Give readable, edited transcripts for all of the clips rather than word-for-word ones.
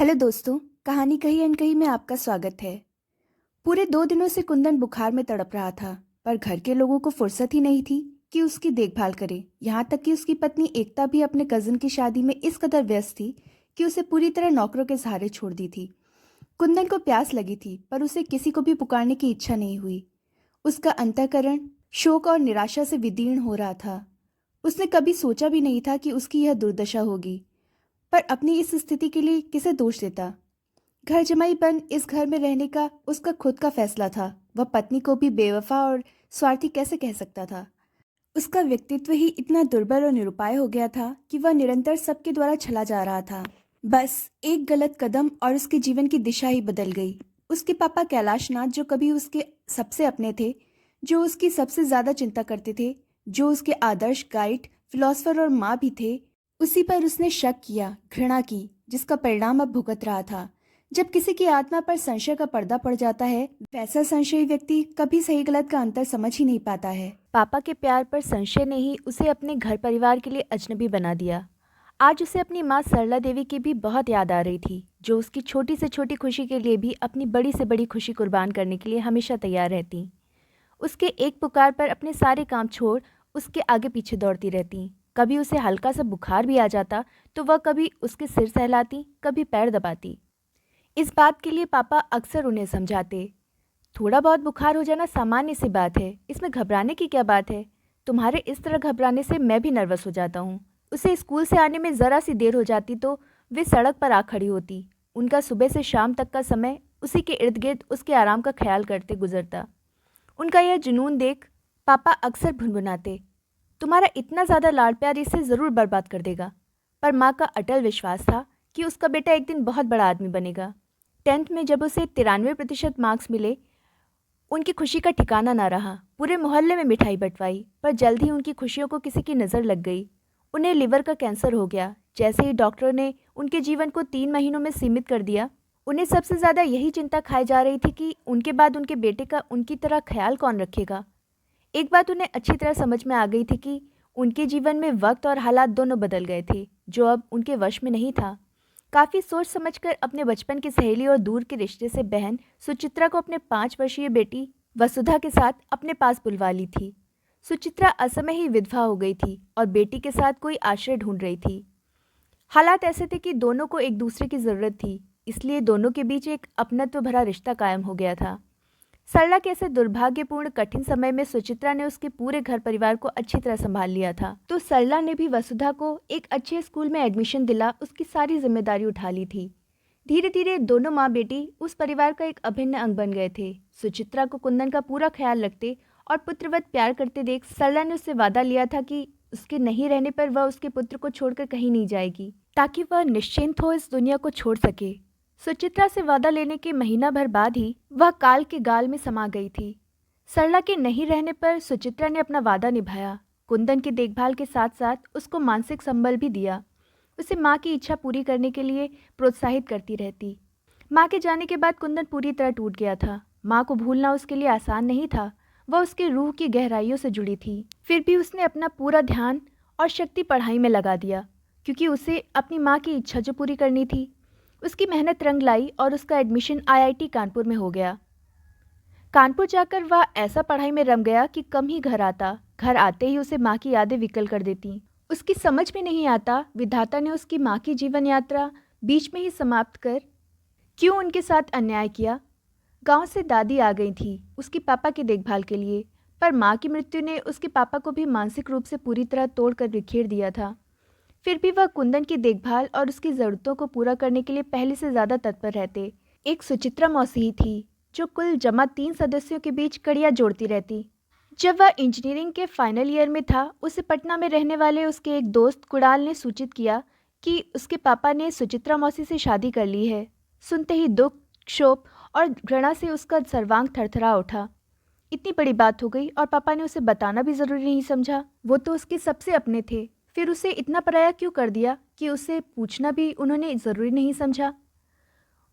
Hello दोस्तों। कहानी कही अनकही में आपका स्वागत है। पूरे 2 दिनों से कुंदन बुखार में तड़प रहा था, पर घर के लोगों को फुर्सत ही नहीं थी कि उसकी देखभाल करे। यहाँ तक कि उसकी पत्नी एकता भी अपने कजिन की शादी में इस कदर व्यस्त थी कि उसे पूरी तरह नौकरों के सहारे छोड़ दी थी। कुंदन को प्यास लगी थी, पर उसे किसी को भी पुकारने की इच्छा नहीं हुई। उसका अंतःकरण शोक और निराशा से विदीर्ण हो रहा था। उसने कभी सोचा भी नहीं था कि उसकी यह दुर्दशा होगी, पर अपनी इस स्थिति के लिए किसे दोष देता। घर जमाई बन इस घर में रहने का उसका खुद का फैसला था। वह पत्नी को भी बेवफा और स्वार्थी कैसे कह सकता था। उसका व्यक्तित्व ही इतना दुर्बल और निरुपाय हो गया था कि वह निरंतर सबके द्वारा छला जा रहा था। बस एक गलत कदम और उसके जीवन की दिशा ही बदल गई। उसके पापा कैलाश नाथ, जो कभी उसके सबसे अपने थे, जो उसकी सबसे ज्यादा चिंता करते थे, जो उसके आदर्श गाइड, फिलोसफर और माँ भी थे, उसी पर उसने शक किया, घृणा की, जिसका परिणाम अब भुगत रहा था। जब किसी की आत्मा पर संशय का पर्दा पड़ जाता है, वैसा संशयी व्यक्ति कभी सही गलत का अंतर समझ ही नहीं पाता है। पापा के प्यार पर संशय ने ही उसे अपने घर परिवार के लिए अजनबी बना दिया। आज उसे अपनी माँ सरला देवी की भी बहुत याद आ रही थी, जो उसकी छोटी से छोटी खुशी के लिए भी अपनी बड़ी से बड़ी खुशी कुर्बान करने के लिए हमेशा तैयार रहती। उसके एक पुकार पर अपने सारे काम छोड़ उसके आगे पीछे दौड़ती रहती। कभी उसे हल्का सा बुखार भी आ जाता तो वह कभी उसके सिर सहलाती, कभी पैर दबाती। इस बात के लिए पापा अक्सर उन्हें समझाते, थोड़ा बहुत बुखार हो जाना सामान्य सी बात है, इसमें घबराने की क्या बात है। तुम्हारे इस तरह घबराने से मैं भी नर्वस हो जाता हूँ। उसे स्कूल से आने में ज़रा सी देर हो जाती तो वे सड़क पर आ खड़ी होती। उनका सुबह से शाम तक का समय उसी के इर्द गिर्द उसके आराम का ख्याल करते गुजरता। उनका यह जुनून देख पापा अक्सर भुनभुनाते, तुम्हारा इतना ज़्यादा लाड़ प्यार इसे ज़रूर बर्बाद कर देगा। पर माँ का अटल विश्वास था कि उसका बेटा एक दिन बहुत बड़ा आदमी बनेगा। 10th में जब उसे 93% मार्क्स मिले, उनकी खुशी का ठिकाना ना रहा। पूरे मोहल्ले में मिठाई बंटवाई, पर जल्द ही उनकी खुशियों को किसी की नज़र लग गई। उन्हें लिवर का कैंसर हो गया। जैसे ही डॉक्टर ने उनके जीवन को 3 महीनों में सीमित कर दिया, उन्हें सबसे ज़्यादा यही चिंता खाई जा रही थी कि उनके बाद उनके बेटे का उनकी तरह ख्याल कौन रखेगा। एक बात उन्हें अच्छी तरह समझ में आ गई थी कि उनके जीवन में वक्त और हालात दोनों बदल गए थे, जो अब उनके वश में नहीं था। काफ़ी सोच समझकर अपने बचपन की सहेली और दूर के रिश्ते से बहन सुचित्रा को अपने 5 वर्षीय बेटी वसुधा के साथ अपने पास बुलवा ली थी। सुचित्रा असमय ही विधवा हो गई थी और बेटी के साथ कोई आश्रय ढूंढ रही थी। हालात ऐसे थे कि दोनों को एक दूसरे की ज़रूरत थी, इसलिए दोनों के बीच एक अपनत्व भरा रिश्ता कायम हो गया था। सरला के ऐसे दुर्भाग्यपूर्ण कठिन समय में सुचित्रा ने उसके पूरे घर परिवार को अच्छी तरह संभाल लिया था, तो सरला ने भी वसुधा को एक अच्छे स्कूल में एडमिशन दिला उसकी सारी जिम्मेदारी उठा ली थी। धीरे धीरे दोनों माँ बेटी उस परिवार का एक अभिन्न अंग बन गए थे। सुचित्रा को कुंदन का पूरा ख्याल रखते और पुत्रवत प्यार करते देख सरला ने उससे वादा लिया था कि उसके नहीं रहने पर वह उसके पुत्र को छोड़कर कहीं नहीं जाएगी, ताकि वह निश्चिंत हो इस दुनिया को छोड़ सके। सुचित्रा से वादा लेने के महीना भर बाद ही वह काल के गाल में समा गई थी। सरला के नहीं रहने पर सुचित्रा ने अपना वादा निभाया। कुंदन की देखभाल के साथ साथ उसको मानसिक संबल भी दिया। उसे माँ की इच्छा पूरी करने के लिए प्रोत्साहित करती रहती। माँ के जाने के बाद कुंदन पूरी तरह टूट गया था। माँ को भूलना उसके लिए आसान नहीं था। वह उसके रूह की गहराइयों से जुड़ी थी। फिर भी उसने अपना पूरा ध्यान और शक्ति पढ़ाई में लगा दिया, क्योंकि उसे अपनी माँ की इच्छा जो पूरी करनी थी। उसकी मेहनत रंग लाई और उसका एडमिशन आईआईटी कानपुर में हो गया। कानपुर जाकर वह ऐसा पढ़ाई में रम गया कि कम ही घर आता। घर आते ही उसे माँ की यादें विकल कर देती। उसकी समझ में नहीं आता विधाता ने उसकी माँ की जीवन यात्रा बीच में ही समाप्त कर क्यों उनके साथ अन्याय किया। गांव से दादी आ गई थी उसकी पापा की देखभाल के लिए, पर माँ की मृत्यु ने उसके पापा को भी मानसिक रूप से पूरी तरह तोड़कर बिखेर दिया था। फिर भी वह कुंदन की देखभाल और उसकी ज़रूरतों को पूरा करने के लिए पहले से ज़्यादा तत्पर रहते। एक सुचित्रा मौसी ही थी जो कुल जमा 3 सदस्यों के बीच कड़ियाँ जोड़ती रहती। जब वह इंजीनियरिंग के फाइनल ईयर में था, उसे पटना में रहने वाले उसके एक दोस्त कुणाल ने सूचित किया कि उसके पापा ने सुचित्रा मौसी से शादी कर ली है। सुनते ही दुख, क्षोभ और घृणा से उसका सर्वांग थरथरा उठा। इतनी बड़ी बात हो गई और पापा ने उसे बताना भी ज़रूरी नहीं समझा। वो तो उसके सबसे अपने थे, फिर उसे इतना पराया क्यों कर दिया कि उसे पूछना भी उन्होंने ज़रूरी नहीं समझा।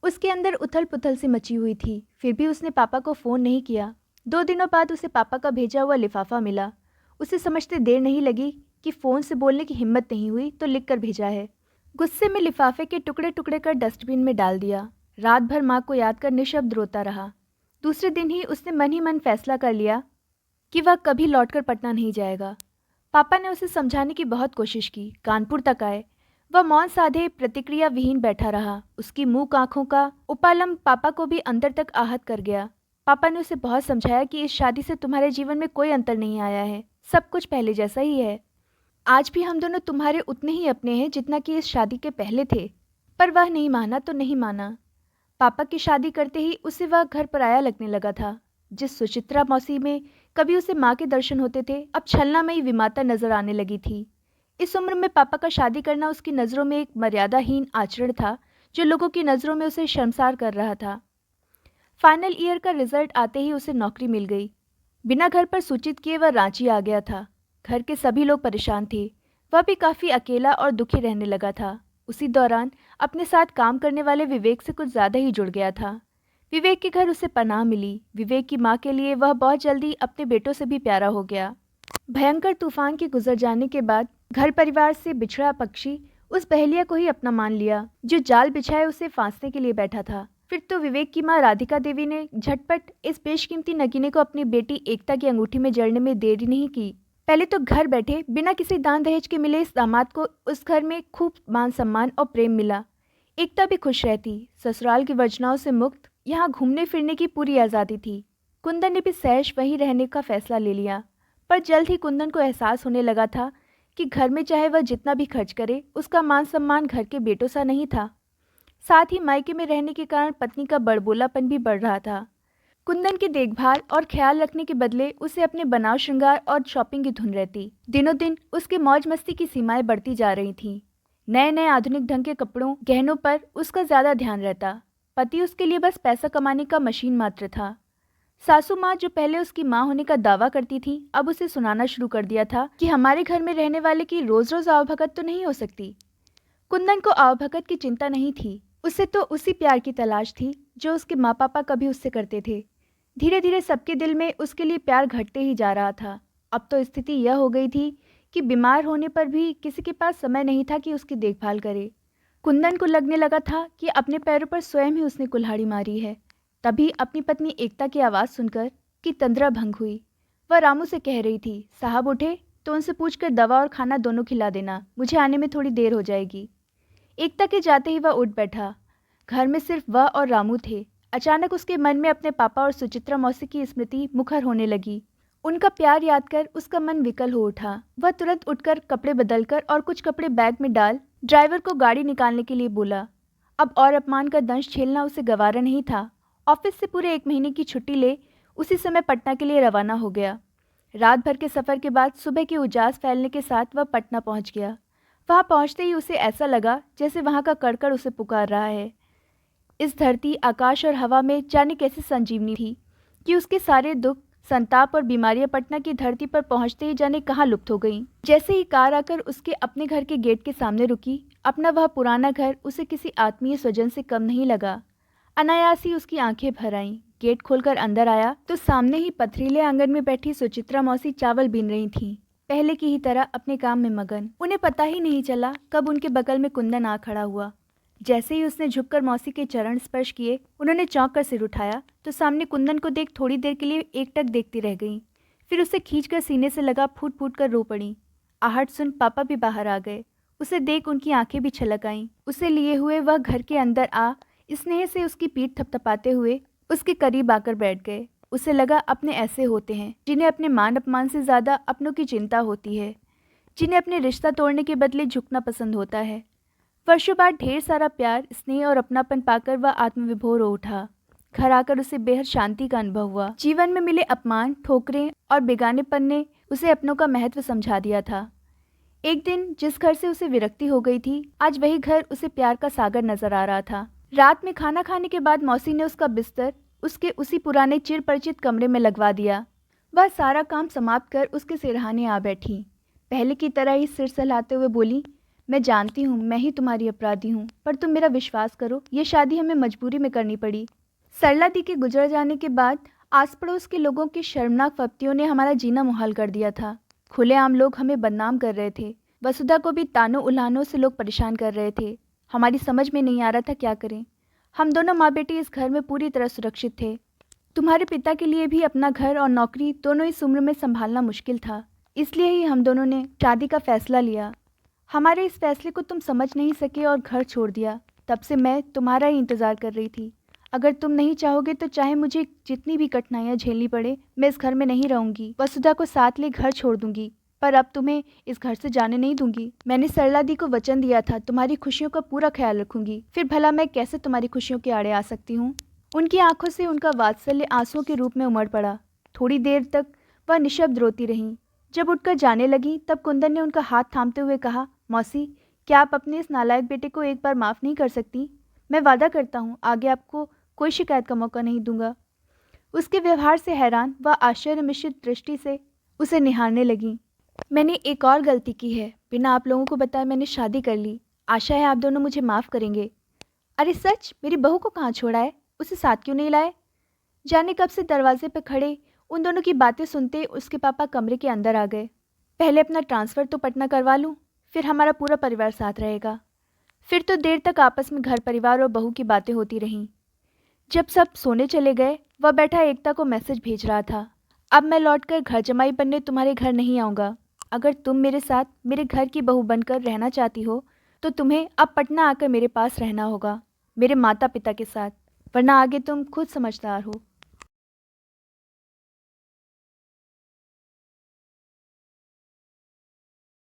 उसके अंदर उथल पुथल सी मची हुई थी। फिर भी उसने पापा को फ़ोन नहीं किया। 2 दिनों बाद उसे पापा का भेजा हुआ लिफाफा मिला। उसे समझते देर नहीं लगी कि फ़ोन से बोलने की हिम्मत नहीं हुई तो लिख कर भेजा है। गुस्से में लिफाफे के टुकड़े टुकड़े कर डस्टबिन में डाल दिया। रात भर माँ को याद कर निशब्द रोता रहा। दूसरे दिन ही उसने मन ही मन फैसला कर लिया कि वह कभी लौटकर पटना नहीं जाएगा। पापा ने उसे समझाने की बहुत कोशिश की, कानपुर तक आए। वह मौन साधे प्रतिक्रिया विहीन बैठा रहा। उसकी मूक आंखों का उपालम पापा को भी अंदर तक आहत कर गया। पापा ने उसे बहुत समझाया कि इस शादी से तुम्हारे जीवन में कोई अंतर नहीं आया है, सब कुछ पहले जैसा ही है। आज भी हम दोनों तुम्हारे उतने ही अपने हैं जितना कि इस शादी के पहले थे। पर वह नहीं माना तो नहीं माना। पापा की शादी करते ही उसे वह घर पराया लगने लगा था। जिस सुचित्रा मौसी में कभी उसे माँ के दर्शन होते थे, अब छलनामयी विमाता नजर आने लगी थी। इस उम्र में पापा का शादी करना उसकी नज़रों में एक मर्यादाहीन आचरण था जो लोगों की नज़रों में उसे शर्मसार कर रहा था। फाइनल ईयर का रिजल्ट आते ही उसे नौकरी मिल गई। बिना घर पर सूचित किए वह रांची आ गया था। घर के सभी लोग परेशान थे। वह भी काफ़ी अकेला और दुखी रहने लगा था। उसी दौरान अपने साथ काम करने वाले विवेक से कुछ ज़्यादा ही जुड़ गया था। विवेक के घर उसे पनाह मिली। विवेक की माँ के लिए वह बहुत जल्दी अपने बेटों से भी प्यारा हो गया। भयंकर तूफान के गुजर जाने के बाद घर परिवार से बिछड़ा पक्षी उस बहेलिया को ही अपना मान लिया जो जाल बिछाए उसे फांसने के लिए बैठा था। फिर तो विवेक की माँ राधिका देवी ने झटपट इस बेशकीमती नगीने को अपनी बेटी एकता की अंगूठी में जड़ने में देरी नहीं की। पहले तो घर बैठे बिना किसी दान दहेज के मिले इस दामाद को उस घर में खूब मान सम्मान और प्रेम मिला। एकता भी खुश रहती। ससुराल की वर्जनाओं से मुक्त यहाँ घूमने फिरने की पूरी आज़ादी थी। कुंदन ने भी सहज वहीं रहने का फैसला ले लिया। पर जल्द ही कुंदन को एहसास होने लगा था कि घर में चाहे वह जितना भी खर्च करे, उसका मान सम्मान घर के बेटों सा नहीं था। साथ ही मायके में रहने के कारण पत्नी का बड़बोलापन भी बढ़ रहा था। कुंदन की देखभाल और ख्याल रखने के बदले उसे अपने बनाव श्रृंगार और शॉपिंग की धुन रहती। दिनों दिन उसके मौज मस्ती की सीमाएं बढ़ती जा रही थीं। नए नए आधुनिक ढंग के कपड़ों गहनों पर उसका ज़्यादा ध्यान रहता। पति उसके लिए बस पैसा कमाने का मशीन मात्र था। सासू माँ जो पहले उसकी माँ होने का दावा करती थी, अब उसे सुनाना शुरू कर दिया था कि हमारे घर में रहने वाले की रोज रोज आवभगत तो नहीं हो सकती। कुंदन को आवभगत की चिंता नहीं थी। उसे तो उसी प्यार की तलाश थी जो उसके माँ पापा कभी उससे करते थे। धीरे धीरे सबके दिल में उसके लिए प्यार घटते ही जा रहा था। अब तो स्थिति यह हो गई थी कि बीमार होने पर भी किसी के पास समय नहीं था कि उसकी देखभाल करे। कुंदन को लगने लगा था कि अपने पैरों पर स्वयं ही उसने कुल्हाड़ी मारी है। तभी अपनी पत्नी एकता की आवाज़ सुनकर कि तंद्रा भंग हुई। वह रामू से कह रही थी, साहब उठे तो उनसे पूछकर दवा और खाना दोनों खिला देना, मुझे आने में थोड़ी देर हो जाएगी। एकता के जाते ही वह उठ बैठा। घर में सिर्फ वह और रामू थे। अचानक उसके मन में अपने पापा और सुचित्रा मौसी की स्मृति मुखर होने लगी। उनका प्यार याद कर उसका मन विकल हो उठा। वह तुरंत उठकर कपड़े बदलकर और कुछ कपड़े बैग में डाल ड्राइवर को गाड़ी निकालने के लिए बोला। अब और अपमान का दंश झेलना उसे गवारा नहीं था। ऑफिस से पूरे 1 महीने की छुट्टी ले उसी समय पटना के लिए रवाना हो गया। रात भर के सफ़र के बाद सुबह की उजास फैलने के साथ वह पटना पहुंच गया। वहां पहुंचते ही उसे ऐसा लगा जैसे वहां का कड़कड़ उसे पुकार रहा है। इस धरती, आकाश और हवा में जाने कैसी संजीवनी थी कि उसके सारे दुख, संताप और बीमारियां पटना की धरती पर पहुंचते ही जाने कहाँ लुप्त हो गईं। जैसे ही कार आकर उसके अपने घर के गेट के सामने रुकी, अपना वह पुराना घर उसे किसी आत्मीय स्वजन से कम नहीं लगा। अनायास ही उसकी आंखें भर आईं। गेट खोलकर अंदर आया तो सामने ही पथरीले आंगन में बैठी सुचित्रा मौसी चावल बीन रही थीं, पहले की ही तरह अपने काम में मगन। उन्हें पता ही नहीं चला कब उनके बगल में कुंदन आ खड़ा हुआ। जैसे ही उसने झुककर मौसी के चरण स्पर्श किए, उन्होंने चौंक कर सिर उठाया तो सामने कुंदन को देख थोड़ी देर के लिए एकटक देखती रह गईं। फिर उसे खींचकर सीने से लगा फूट फूट कर रो पड़ी। आहट सुन पापा भी बाहर आ गए। उसे देख उनकी आंखें भी छलक आईं। उसे लिए हुए वह घर के अंदर आ स्नेह से उसकी पीठ थपथपाते हुए उसके करीब आकर बैठ गए। उसे लगा अपने ऐसे होते हैं जिन्हें अपने मान अपमान से ज़्यादा अपनों की चिंता होती है, जिन्हें अपने रिश्ता तोड़ने के बदले झुकना पसंद होता है। वर्षों बाद ढेर सारा प्यार, स्नेह और अपनापन पाकर वह आत्मविभोर हो उठा। घर आकर उसे बेहद शांति का अनुभव हुआ। जीवन में मिले अपमान, ठोकरें और बेगानेपन ने उसे अपनों का महत्व समझा दिया था। एक दिन जिस घर से उसे विरक्ति हो गई थी, आज वही घर उसे प्यार का सागर नजर आ रहा था। रात में खाना खाने के बाद मौसी ने उसका बिस्तर उसके उसी पुराने चिर परिचित कमरे में लगवा दिया। वह सारा काम समाप्त कर उसके सिरहाने आ बैठी। पहले की तरह ही सिर सहलाते हुए बोली, मैं जानती हूँ मैं ही तुम्हारी अपराधी हूँ, पर तुम मेरा विश्वास करो, ये शादी हमें मजबूरी में करनी पड़ी। सरला दी के गुजर जाने के बाद आस पड़ोस के लोगों की शर्मनाक फप्तियों ने हमारा जीना मुहाल कर दिया था। खुलेआम लोग हमें बदनाम कर रहे थे। वसुधा को भी तानों उल्हानों से लोग परेशान कर रहे थे। हमारी समझ में नहीं आ रहा था क्या करें। हम दोनों माँ बेटी इस घर में पूरी तरह सुरक्षित थे। तुम्हारे पिता के लिए भी अपना घर और नौकरी दोनों इस उम्र में संभालना मुश्किल था। इसलिए ही हम दोनों ने शादी का फैसला लिया। हमारे इस फैसले को तुम समझ नहीं सके और घर छोड़ दिया। तब से मैं तुम्हारा ही इंतज़ार कर रही थी। अगर तुम नहीं चाहोगे तो चाहे मुझे जितनी भी कठिनाइयाँ झेलनी पड़े, मैं इस घर में नहीं रहूंगी। वसुधा को साथ ले घर छोड़ दूंगी, पर अब तुम्हें इस घर से जाने नहीं दूंगी। मैंने सरला दी को वचन दिया था तुम्हारी खुशियों का पूरा ख्याल रखूंगी। फिर भला मैं कैसे तुम्हारी खुशियों के आड़े आ सकती हूँ। उनकी आंखों से उनका वात्सल्य आंसुओं के रूप में उमड़ पड़ा। थोड़ी देर तक वह निशब्द रोती रहीं। जब उठकर जाने लगी तब कुंदन ने उनका हाथ थामते हुए कहा, मौसी, क्या आप अपने इस नालायक बेटे को एक बार माफ़ नहीं कर सकती? मैं वादा करता हूँ आगे आपको कोई शिकायत का मौका नहीं दूंगा। उसके व्यवहार से हैरान व आश्चर्य मिश्रित दृष्टि से उसे निहारने लगी। मैंने एक और गलती की है। बिना आप लोगों को बताए मैंने शादी कर ली। आशा है आप दोनों मुझे माफ़ करेंगे। अरे सच, मेरी बहू को कहाँ छोड़ा है? उसे साथ क्यों नहीं लाए? जाने कब से दरवाजे पर खड़े उन दोनों की बातें सुनते उसके पापा कमरे के अंदर आ गए। पहले अपना ट्रांसफ़र तो पटना करवा लूँ, फिर हमारा पूरा परिवार साथ रहेगा। फिर तो देर तक आपस में घर परिवार और बहू की बातें होती रहीं। जब सब सोने चले गए वह बैठा एकता को मैसेज भेज रहा था, अब मैं लौटकर घर जमाई बनने तुम्हारे घर नहीं आऊँगा। अगर तुम मेरे साथ मेरे घर की बहू बनकर रहना चाहती हो तो तुम्हें अब पटना आकर मेरे पास रहना होगा, मेरे माता पिता के साथ, वरना आगे तुम खुद समझदार हो।